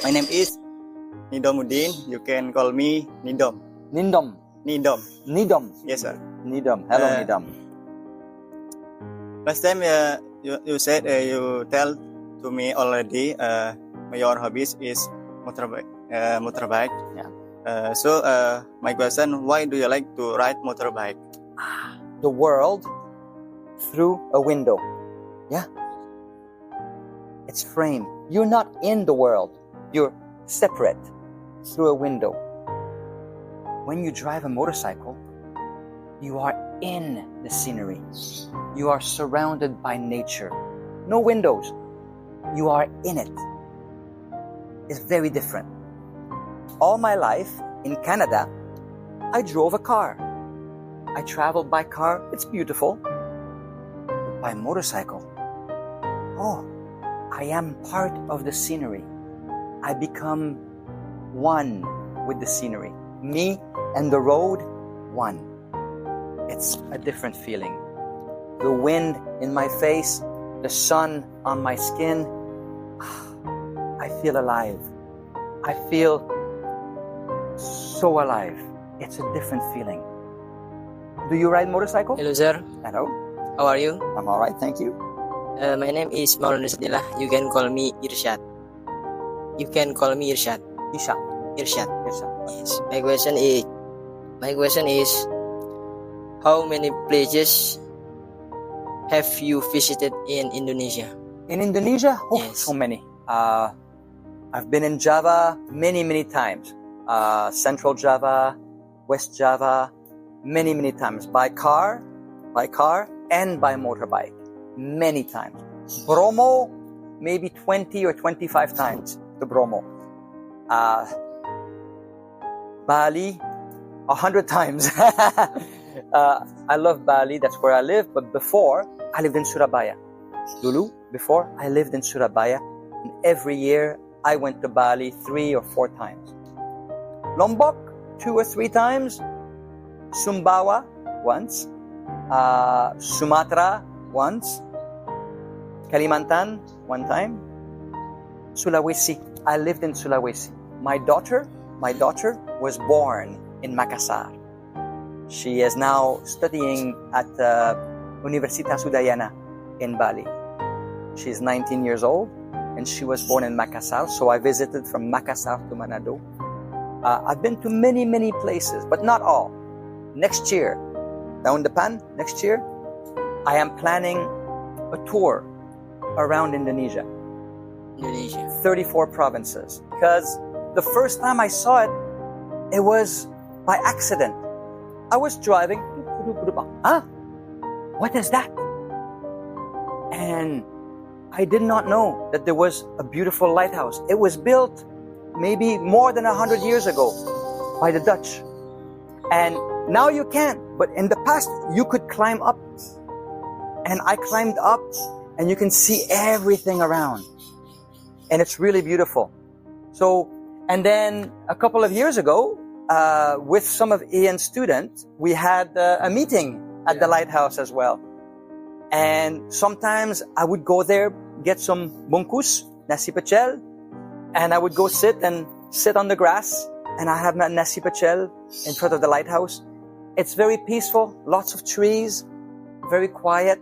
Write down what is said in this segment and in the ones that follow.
My name is Nidomuddin. You can call me Nidom. Nindom. Nidom. Nidom. Yes, sir. Nidom. Hello, Uh, Nidom. Last time you said you tell to me already. Your hobbies is motorbike. Motorbike. Yeah. So my question: why do you like to ride motorbike? The world through a window. Yeah. It's framed. You're not in the world. You're separate through a window. When you drive a motorcycle, you are in the scenery. You are surrounded by nature. No windows. You are in it. It's very different. All my life in Canada, I drove a car. I traveled by car. It's beautiful. But by motorcycle, I am part of the scenery. I become one with the scenery. Me and the road, one. It's a different feeling. The wind in my face, the sun on my skin, I feel alive. I feel so alive. It's a different feeling. Do you ride motorcycle? Hello, sir. Hello. How are you? I'm all right, thank you. My name is Maulana Sadillah. You can call me Irshad. You can call me Irshad. Isha. Irshad. Isha. Yes. My question is, how many places have you visited in Indonesia? In Indonesia? Yes. So many. I've been in Java many times. Central Java, West Java, many times. By car, and by motorbike. Many times. Bromo, maybe 20 or 25 times to Bromo. Bali, 100 times. I love Bali, that's where I live. But before, I lived in Surabaya. Dulu, before, I lived in Surabaya. And every year, I went to Bali 3 or 4 times. Lombok, 2 or 3 times. Sumbawa, once. Sumatra, once. Kalimantan, 1 time. Sulawesi, I lived in Sulawesi. My daughter was born in Makassar. She is now studying at Universitas Udayana in Bali. She's 19 years old and she was born in Makassar. So I visited from Makassar to Manado. I've been to many places, but not all. Next year, tahun depan, next year, I am planning a tour around Indonesia. 34 provinces. Because the first time I saw it, it was by accident. I was driving. What is that? And I did not know that there was a beautiful lighthouse. It was built maybe more than 100 years ago by the Dutch. And now you can't. But in the past, you could climb up. And I climbed up and you can see everything around. And it's really beautiful. So, and then a couple of years ago, with some of Ian's students, we had a meeting at the lighthouse as well. And sometimes I would go there, get some bungkus, nasi pecel, and I would go sit on the grass, and I have my nasi pecel in front of the lighthouse. It's very peaceful, lots of trees, very quiet.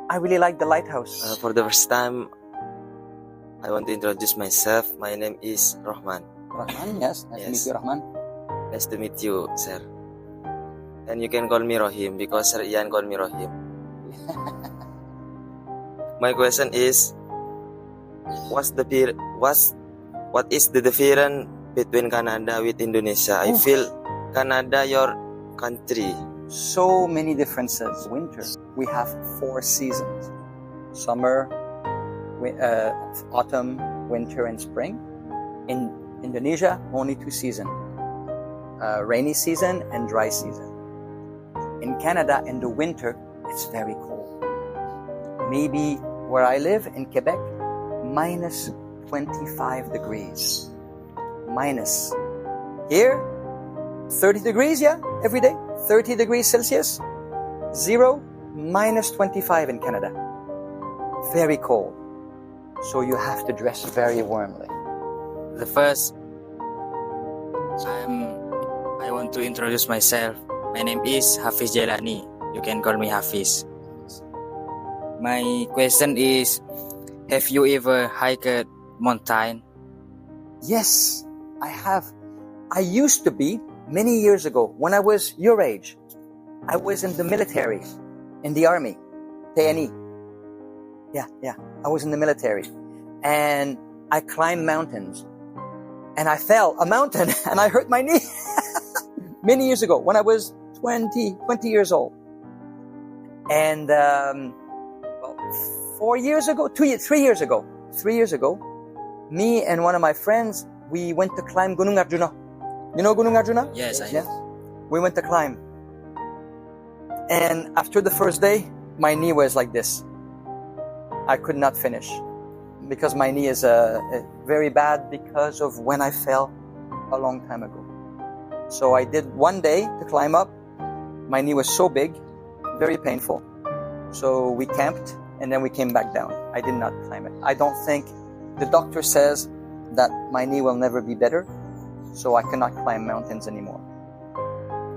I really like the lighthouse. For the first time, I want to introduce myself. My name is Rahman. Rahman, yes. Nice to meet you, Rahman. Nice to meet you, sir. And you can call me Rohim because Sir Ian called me Rohim. My question is, what is the difference between Canada with Indonesia? I feel Canada your country. So many differences. Winter, we have 4 seasons. Summer, autumn, winter, and spring. In Indonesia, only 2 seasons. Rainy season and dry season. In Canada, in the winter, it's very cold. Maybe where I live in Quebec, minus 25 degrees. Minus. Here, 30 degrees, every day. 30 degrees Celsius. 0, minus 25 in Canada. Very cold. So you have to dress very warmly. The first, I want to introduce myself. My name is Hafiz Jailani. You can call me Hafiz. My question is, have you ever hiked mountain? Yes, I have. I used to be many years ago when I was your age. I was in the military, in the army, TNE. Yeah. I was in the military, and I climbed mountains, and I fell a mountain and I hurt my knee many years ago when I was 20 years old. And 3 years ago, me and one of my friends, we went to climb Gunung Arjuna. You know Gunung Arjuna? Yes, I Yeah. know. We went to climb. And after the first day, my knee was like this. I could not finish because my knee is very bad because of when I fell a long time ago. So I did one day to climb up. My knee was so big, very painful. So we camped and then we came back down. I did not climb it. I don't think the doctor says that my knee will never be better, so I cannot climb mountains anymore.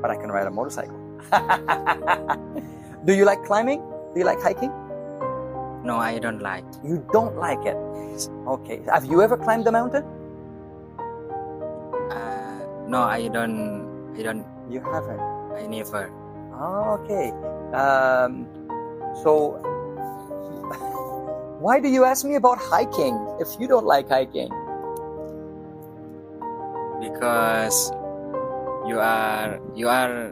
But I can ride a motorcycle. Do you like climbing? Do you like hiking? No, I don't like. You don't like it. Okay. Have you ever climbed a mountain? No, I don't. You haven't. I never. Okay. So, why do you ask me about hiking if you don't like hiking? Because you are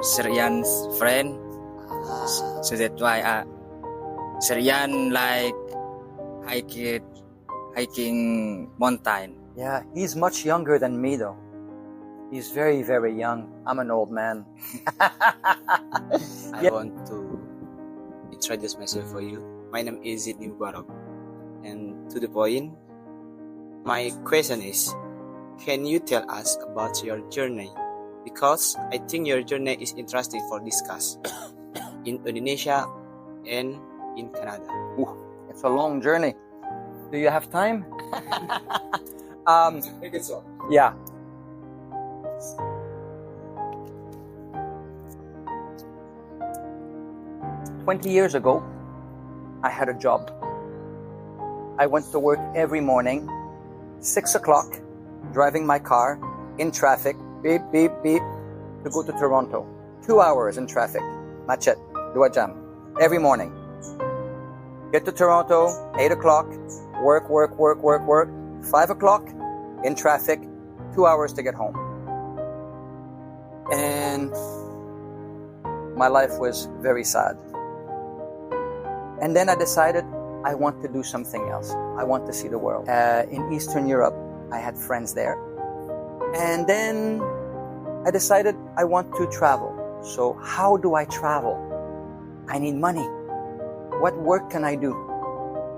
Syrian's friend, so that's why Syrian like hiking mountain. Yeah, he's much younger than me though. He's very, very young. I'm an old man. I want to introduce myself for you. My name is Zidni Mubarak. And to the point, my question is, can you tell us about your journey? Because I think your journey is interesting for discuss in Indonesia and in Canada. Ooh, it's a long journey. Do you have time? Yeah. "20 years ago, I had a job. I went to work every morning, 6 o'clock, driving my car in traffic, beep, beep, beep, to go to Toronto. 2 hours in traffic. Machet, 2 jam. Every morning. Get to Toronto, 8 o'clock, work. 5 o'clock, in traffic, 2 hours to get home. And my life was very sad. And then I decided I want to do something else. I want to see the world. In Eastern Europe, I had friends there. And then I decided I want to travel. So how do I travel? I need money. What work can I do?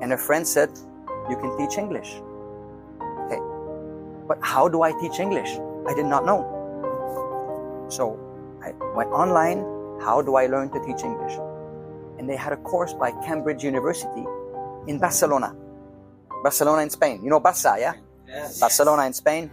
And a friend said, you can teach English. Okay, but how do I teach English? I did not know. So I went online. How do I learn to teach English? And they had a course by Cambridge University in Barcelona in Spain. You know Barça, yeah? Yes. Barcelona in Spain.